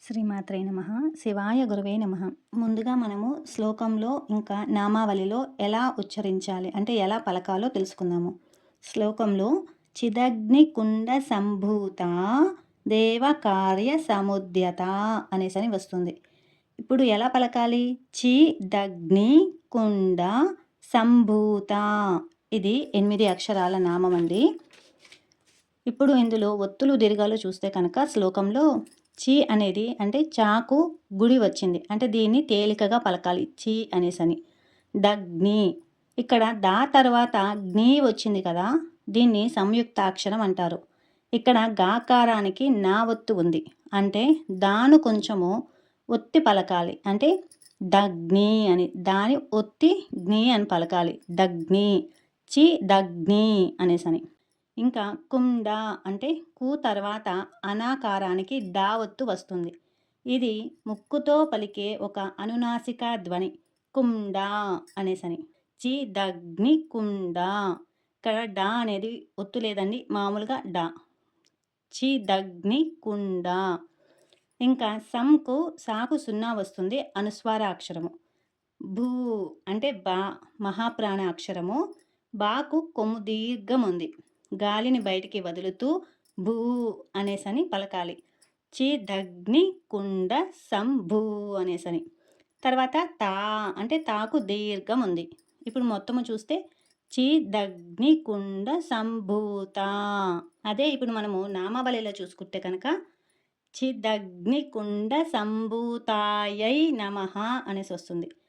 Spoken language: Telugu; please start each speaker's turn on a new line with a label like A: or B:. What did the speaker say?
A: శ్రీమాత్రే నమః. శివాయ గురవే నమః. ముందుగా మనము శ్లోకంలో ఇంకా నామావళిలో ఎలా ఉచ్చరించాలి అంటే ఎలా పలకాలో తెలుసుకుందాము. శ్లోకంలో చిదగ్నికుండ సంభూత దేవకార్య సముద్యత అనేసని వస్తుంది. ఇప్పుడు ఎలా పలకాలి? చిదగ్ని కుండ సంభూత. ఇది 8 అక్షరాల నామం అండి. ఇప్పుడు ఇందులో ఒత్తులు దీర్ఘాలు చూస్తే కనుక శ్లోకంలో చి అనేది అంటే చాకు గుడి వచ్చింది. అంటే దీన్ని తేలికగా పలకాలి చి అనేసని. దగ్ని ఇక్కడ దా తర్వాత జ్ఞి వచ్చింది కదా, దీన్ని సంయుక్తాక్షరం అంటారు. ఇక్కడ గాకారానికి నా ఒత్తు ఉంది. అంటే దాను కొంచెము ఒత్తి పలకాలి. అంటే దగ్ని అని దాని ఒత్తి జ్ఞి అని పలకాలి. దగ్ని చి దగ్ని అనేసని. ఇంకా కుండ అంటే కు తర్వాత అనాకారానికి డా ఒత్తు వస్తుంది. ఇది ముక్కుతో పలికే ఒక అనునాసిక ధ్వని. కుండ అనేసని. చి దగ్ని కుండ. ఇక్కడ డా అనేది ఒత్తు లేదండి, మామూలుగా డా. చి దగ్ని కుండ. ఇంకా సంకు సాకు సున్నా వస్తుంది, అనుస్వార అక్షరము. భూ అంటే బా మహాప్రాణ అక్షరము. బాకు కొమ్ము దీర్ఘం ఉంది. గాలిని బయటికి వదులుతూ భూ అనేసని పలకాలి. చిదగ్ని కుండ సంభూ అనేసని. తర్వాత తా అంటే తాకు దీర్ఘం ఉంది. ఇప్పుడు మొత్తము చూస్తే చిదగ్ని కుండ సంభూత. అదే ఇప్పుడు మనము నామావళిలో చూసుకుంటే కనుక చిదగ్ని కుండ సంభూతాయై నమః అనేసి వస్తుంది.